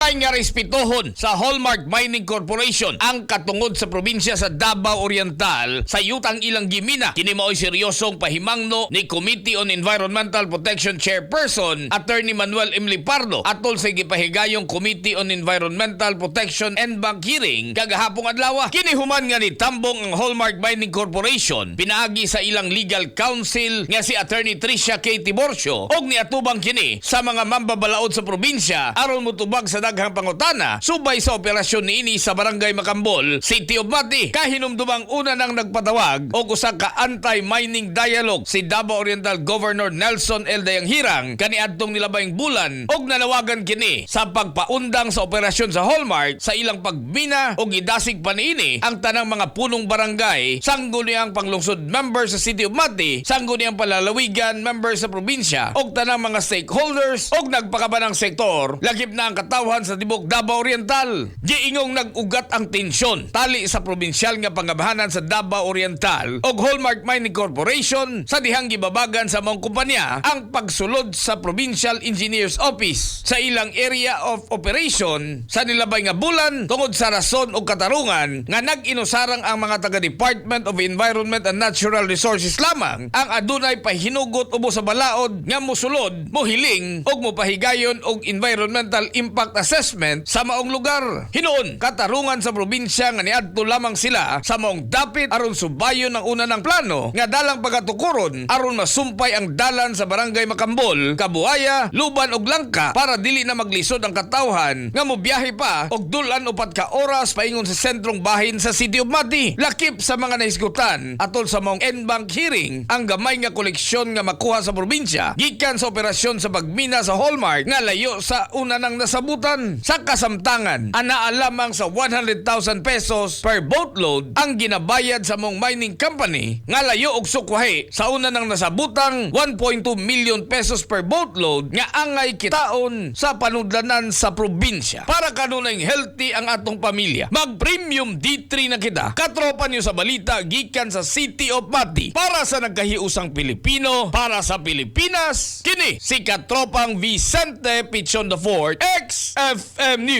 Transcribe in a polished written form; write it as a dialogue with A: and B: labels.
A: Himay nga respetuhon sa Hallmark Mining Corporation ang katungod sa probinsya sa Davao Oriental sa yutang ilang gimina. Kini mao'y seryosong pahimangno ni Committee on Environmental Protection Chairperson Attorney Manuel M. Lipardo atol sa gipahigayong Committee on Environmental Protection and Bank hearing kagahapong adlaw. Kini human nga nitambong ang Hallmark Mining Corporation pinaagi sa ilang legal counsel nga si Attorney Tricia K. Tiborcio og niatubang kini sa mga mambabalaod sa probinsya aron motubag sa daghang pangutana subay sa operasyon niini sa Barangay Macambol, City of Mati. Kahinumdumang una nang nagpatawag og usa ka anti-mining dialogue si Davao Oriental Governor Nelson L. Dayanghirang kaniadtong nilabayng bulan og nanawagan kini sa pagpaundang sa operasyon sa Hallmark sa ilang pagmina og gidasig pa niini ang tanang mga punong barangay, sanggo niyang panglungsod member sa City of Mati, sanggo niyang palalawigan member sa probinsya og tanang mga stakeholders og nagpakabanang sektor lagip na ang katawhan sa tibok Davao Oriental. Giingong nag-ugat ang tensyon tali sa probinsyal nga pangabahanan sa Davao Oriental og Hallmark Mining Corporation sa dihang gibabagan sa maong kumpanya ang pagsulod sa Provincial Engineers Office sa ilang area of operation sa nilabay nga bulan tungod sa rason o katarungan nga nag-inusarang ang mga taga Department of Environment and Natural Resources lamang ang adunay pahinugot ubo sa balaod nga mosulod, mohiling og mopahigayon og environmental impact assessment sa maong lugar. Hinuon katarungan sa probinsya nga niadto lamang sila sa maong dapit aron subayon ang una ng plano nga dalang pagatukuron aron masumpay ang dalan sa Barangay Macambol, Kabuaya, Luban ug Langka para dili na maglisod ang katawhan nga mobiyahe pa og dulan upat ka oras paingon sa sentrong bahin sa City of Mati. Lakip sa mga nahisgutan atol sa maong en-bank hearing ang gamay nga koleksyon nga makuha sa probinsya gikan sa operasyon sa pagmina sa Hallmark nga layo sa una nang nasabutan. Sa kasamtangan, anaa lamang sa 100,000 pesos per boatload ang ginabayad sa mong mining company nga layo og sukwahe sa una nang nasabutang 1.2 million pesos per boatload nga angay kitaon sa panudlanan sa probinsya. Para kanunay healthy ang atong pamilya, mag-premium D3 na kita. Katropa niyo sa balita gikan sa City of Mati. Para sa nagkahiusang Pilipino, para sa Pilipinas, kini si Katropang Vicente Pichon IV, XFM News.